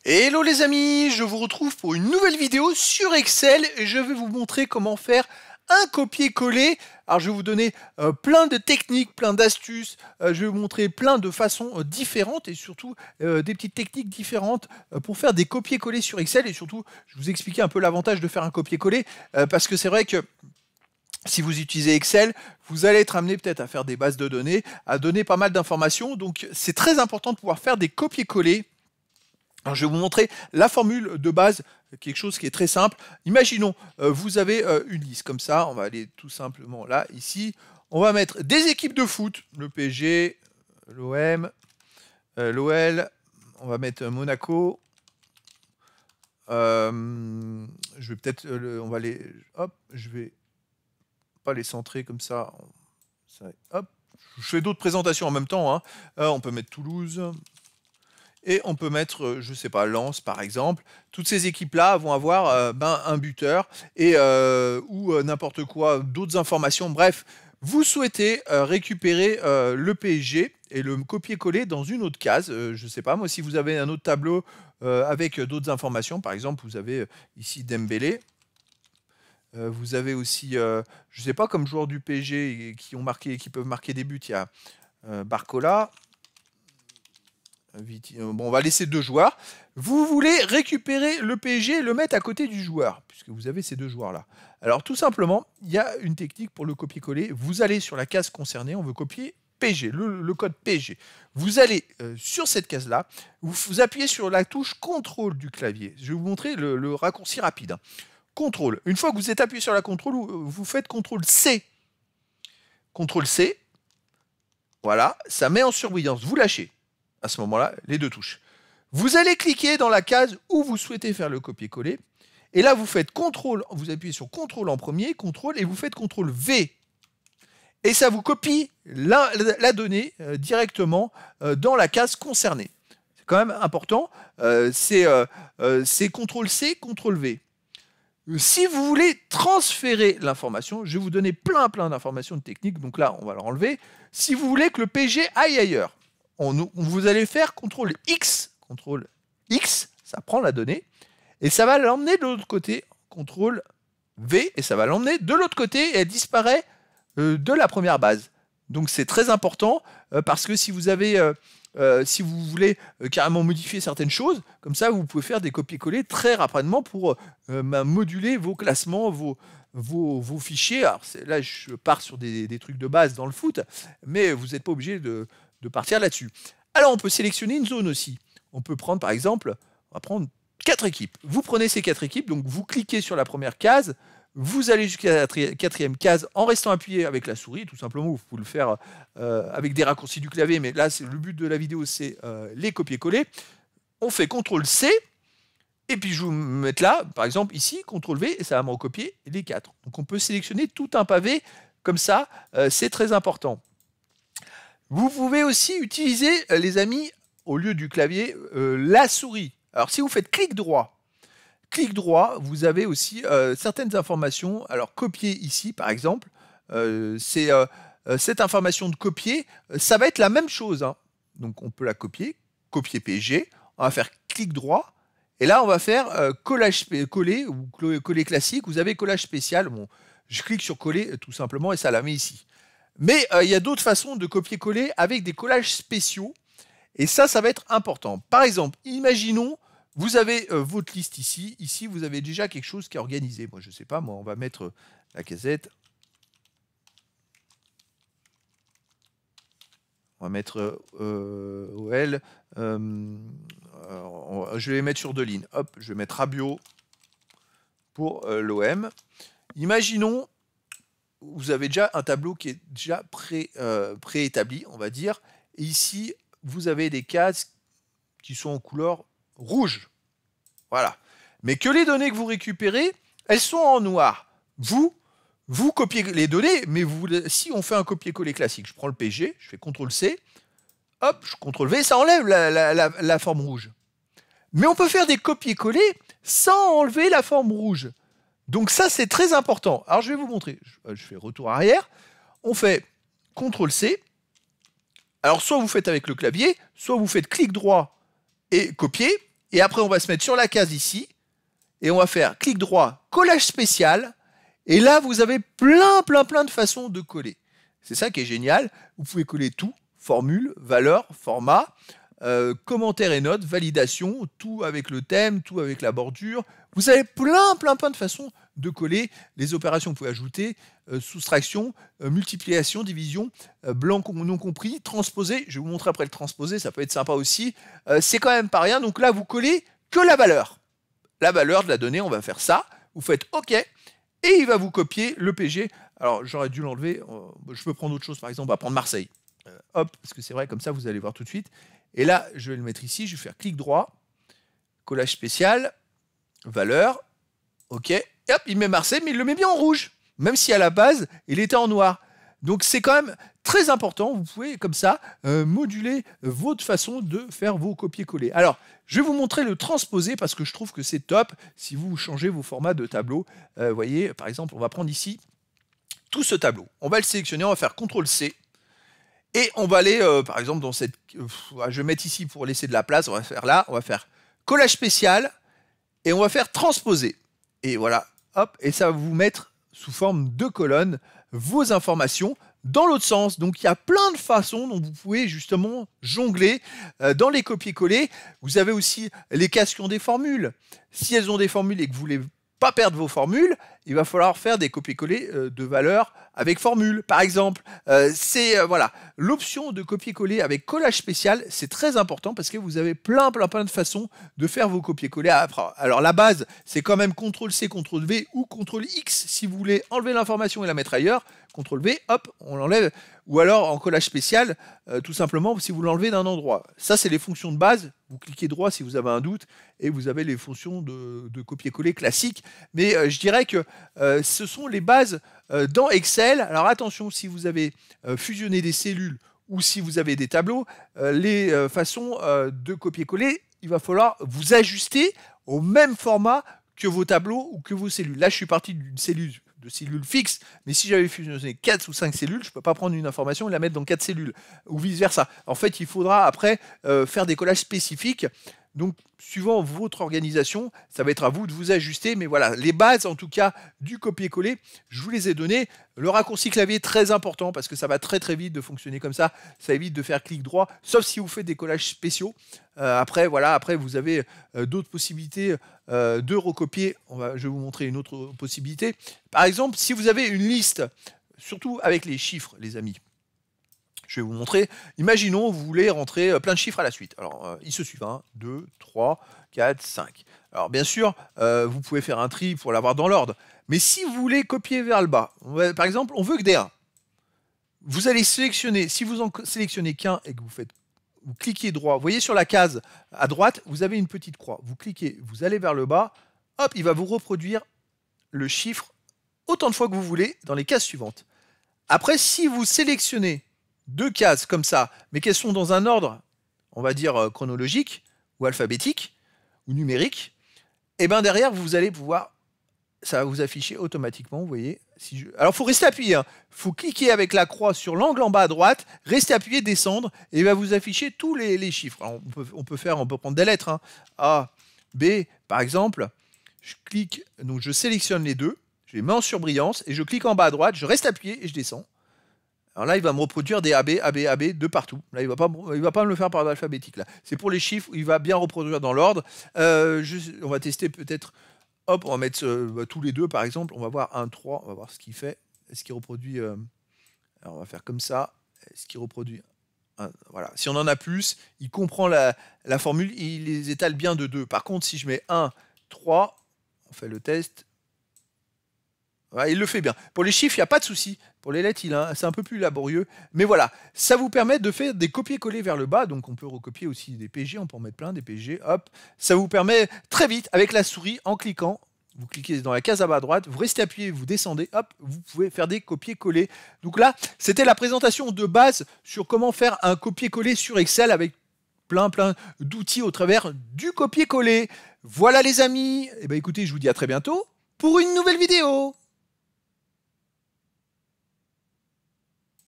Hello les amis, je vous retrouve pour une nouvelle vidéo sur Excel et je vais vous montrer comment faire un copier-coller. Alors je vais vous donner plein de techniques, plein d'astuces, je vais vous montrer plein de façons différentes et surtout des petites techniques différentes pour faire des copier-coller sur Excel et surtout je vais vous expliquer un peu l'avantage de faire un copier-coller parce que c'est vrai que si vous utilisez Excel, vous allez être amené peut-être à faire des bases de données, à donner pas mal d'informations, donc c'est très important de pouvoir faire des copier-coller. Alors, je vais vous montrer la formule de base, quelque chose qui est très simple. Imaginons, vous avez une liste comme ça, on va aller tout simplement là, ici. On va mettre des équipes de foot, le PSG, l'OM, l'OL, on va mettre Monaco. Je vais peut-être, on va les, hop, je vais pas les centrer comme ça. Hop, je fais d'autres présentations en même temps, hein. On peut mettre Toulouse. Et on peut mettre, je sais pas, Lens par exemple. Toutes ces équipes-là vont avoir un buteur et ou n'importe quoi, d'autres informations. Bref, vous souhaitez récupérer le PSG et le copier-coller dans une autre case. Je sais pas, moi, si vous avez un autre tableau avec d'autres informations, par exemple, vous avez ici Dembélé. Vous avez aussi, je sais pas, comme joueur du PSG qui peuvent marquer des buts, il y a Barcola. Bon, on va laisser deux joueurs. Vous voulez récupérer le PSG et le mettre à côté du joueur, puisque vous avez ces deux joueurs-là. Alors, tout simplement, il y a une technique pour le copier-coller. Vous allez sur la case concernée, on veut copier PSG, le code PSG. Vous allez sur cette case-là, vous appuyez sur la touche contrôle du clavier. Je vais vous montrer le raccourci rapide. Contrôle. Une fois que vous êtes appuyé sur la contrôle, vous faites contrôle C. Contrôle C. Voilà, ça met en surbrillance. Vous lâchez. À ce moment-là, les deux touches. Vous allez cliquer dans la case où vous souhaitez faire le copier-coller. Et là, vous faites CTRL, vous appuyez sur CTRL en premier, CTRL, et vous faites CTRL V. Et ça vous copie la donnée directement dans la case concernée. C'est quand même important. C'est CTRL C, CTRL V. Si vous voulez transférer l'information, je vais vous donner plein d'informations de techniques. Donc là, on va l'enlever. Si vous voulez que le PG aille ailleurs, vous allez faire CTRL X, ça prend la donnée, et ça va l'emmener de l'autre côté, CTRL V, et ça va l'emmener de l'autre côté, et elle disparaît de la première base. Donc c'est très important, parce que si vous voulez carrément modifier certaines choses, comme ça vous pouvez faire des copier-coller très rapidement pour moduler vos classements, vos fichiers. Alors là je pars sur des trucs de base dans le foot, mais vous n'êtes pas obligé de partir là-dessus. Alors on peut sélectionner une zone aussi. On peut prendre par exemple, on va prendre 4 équipes. Vous prenez ces 4 équipes, donc vous cliquez sur la première case, vous allez jusqu'à la quatrième case en restant appuyé avec la souris, tout simplement. Vous pouvez le faire avec des raccourcis du clavier, mais là le but de la vidéo c'est les copier-coller. On fait CTRL C, et puis je vais vous mettre là, par exemple ici, CTRL V, et ça va me recopier les 4. Donc on peut sélectionner tout un pavé comme ça, c'est très important. Vous pouvez aussi utiliser, les amis, au lieu du clavier, la souris. Alors, si vous faites clic droit, vous avez aussi certaines informations. Alors, copier ici, par exemple, cette information de copier, ça va être la même chose, hein. Donc, on peut la copier PSG. On va faire clic droit. Et là, on va faire coller ou coller classique. Vous avez collage spécial. Bon, je clique sur coller tout simplement et ça la met ici. Mais il y a d'autres façons de copier-coller avec des collages spéciaux. Et ça va être important. Par exemple, imaginons, vous avez votre liste ici. Ici, vous avez déjà quelque chose qui est organisé. Moi, je ne sais pas, on va mettre la casette. On va mettre OL. Je vais les mettre sur deux lignes. Hop, je vais mettre Rabiot pour l'OM. Imaginons, vous avez déjà un tableau qui est déjà préétabli, on va dire. Et ici, vous avez des cases qui sont en couleur rouge. Voilà. Mais que les données que vous récupérez, elles sont en noir. Vous copiez les données, mais si on fait un copier-coller classique, je prends le PG, je fais CTRL-C, hop, je CTRL-V, ça enlève la forme rouge. Mais on peut faire des copier-coller sans enlever la forme rouge. Donc ça, c'est très important. Alors, je vais vous montrer. Je fais retour arrière. On fait CTRL-C. Alors, soit vous faites avec le clavier, soit vous faites clic droit et copier. Et après, on va se mettre sur la case ici. Et on va faire clic droit, collage spécial. Et là, vous avez plein de façons de coller. C'est ça qui est génial. Vous pouvez coller tout, formule, valeur, format, commentaires et notes, validation, tout avec le thème, tout avec la bordure. Vous avez plein de façons de coller. Les opérations, vous pouvez ajouter, soustraction, multiplication, division, blanc non compris, transposer. Je vais vous montrer après le transposer, ça peut être sympa aussi. C'est quand même pas rien. Donc là, vous collez que la valeur. La valeur de la donnée, on va faire ça. Vous faites OK. Et il va vous copier le PG. Alors, j'aurais dû l'enlever. Je peux prendre autre chose, par exemple. On va prendre Marseille. Hop, parce que c'est vrai, comme ça, vous allez voir tout de suite. Et là, je vais le mettre ici. Je vais faire clic droit, collage spécial, valeur. OK. Et hop, il met Marseille, mais il le met bien en rouge. Même si à la base, il était en noir. Donc, c'est quand même très important. Vous pouvez, comme ça, moduler votre façon de faire vos copier-coller. Alors, je vais vous montrer le transposer parce que je trouve que c'est top si vous changez vos formats de tableau. Vous voyez, par exemple, on va prendre ici tout ce tableau. On va le sélectionner, on va faire CTRL-C. Et on va aller, par exemple, dans cette... je vais mettre ici pour laisser de la place. On va faire là, on va faire collage spécial. Et on va faire transposer. Et voilà, hop, et ça va vous mettre sous forme de colonne vos informations dans l'autre sens. Donc il y a plein de façons dont vous pouvez justement jongler dans les copier-coller. Vous avez aussi les cases qui ont des formules. Si elles ont des formules et que vous voulez pas perdre vos formules, il va falloir faire des copier-coller de valeurs avec formule. Par exemple, voilà, l'option de copier-coller avec collage spécial, c'est très important parce que vous avez plein de façons de faire vos copier-coller. Alors la base, c'est quand même CTRL-C, CTRL-V ou CTRL-X si vous voulez enlever l'information et la mettre ailleurs. CTRL-V, hop, on l'enlève. Ou alors en collage spécial, tout simplement si vous l'enlevez d'un endroit. Ça, c'est les fonctions de base. Vous cliquez droit si vous avez un doute et vous avez les fonctions de copier-coller classiques. Mais je dirais que ce sont les bases dans Excel. Alors attention, si vous avez fusionné des cellules ou si vous avez des tableaux, les façons de copier-coller, il va falloir vous ajuster au même format que vos tableaux ou que vos cellules. Là, je suis parti d'une cellule de cellules fixes, mais si j'avais fusionné 4 ou 5 cellules, je ne peux pas prendre une information et la mettre dans 4 cellules, ou vice-versa. En fait, il faudra après faire des collages spécifiques. Donc, suivant votre organisation, ça va être à vous de vous ajuster. Mais voilà, les bases, en tout cas, du copier-coller, je vous les ai données. Le raccourci clavier est très important parce que ça va très vite de fonctionner comme ça. Ça évite de faire clic droit, sauf si vous faites des collages spéciaux. Après, voilà, après, vous avez d'autres possibilités de recopier. Je vais vous montrer une autre possibilité. Par exemple, si vous avez une liste, surtout avec les chiffres, les amis. Je vais vous montrer. Imaginons, vous voulez rentrer plein de chiffres à la suite. Alors, ils se suivent. 1, 2, 3, 4, 5. Alors, bien sûr, vous pouvez faire un tri pour l'avoir dans l'ordre. Mais si vous voulez copier vers le bas, par exemple, on veut que des 1. Vous allez sélectionner, si vous en sélectionnez qu'un et que vous cliquez droit, vous voyez sur la case à droite, vous avez une petite croix. Vous cliquez, vous allez vers le bas, hop, il va vous reproduire le chiffre autant de fois que vous voulez dans les cases suivantes. Après, si vous sélectionnez 2 cases comme ça, mais qu'elles sont dans un ordre, on va dire chronologique, ou alphabétique, ou numérique, et bien derrière, vous allez pouvoir, ça va vous afficher automatiquement, vous voyez. Alors, il faut rester appuyé, il faut cliquer avec la croix sur l'angle en bas à droite, rester appuyé, descendre, et il va vous afficher tous les chiffres. Alors, on peut prendre des lettres, A, B, par exemple, je clique, donc je sélectionne les deux, je les mets en surbrillance, et je clique en bas à droite, je reste appuyé, et je descends. Alors là, il va me reproduire des AB, AB, AB de partout. Là, il va pas me le faire par ordre alphabétique. Il c'est pour les chiffres, il va bien reproduire dans l'ordre. On va tester peut-être, hop, on va mettre tous les deux par exemple. On va voir 1, 3, on va voir ce qu'il fait. Est-ce qu'il reproduit alors on va faire comme ça. Est-ce qu'il reproduit voilà. Si on en a plus, il comprend la formule, il les étale bien de 2. Par contre, si je mets 1, 3, on fait le test. Voilà, il le fait bien. Pour les chiffres, il n'y a pas de souci. Pour les lettres, c'est un peu plus laborieux. Mais voilà, ça vous permet de faire des copier-coller vers le bas. Donc, on peut recopier aussi des PG. On peut en mettre plein, des PG. Hop. Ça vous permet très vite, avec la souris, en cliquant, vous cliquez dans la case à bas à droite, vous restez appuyé, vous descendez, hop, vous pouvez faire des copier-coller. Donc là, c'était la présentation de base sur comment faire un copier-coller sur Excel avec plein d'outils au travers du copier-coller. Voilà les amis. Eh bien, écoutez, je vous dis à très bientôt pour une nouvelle vidéo.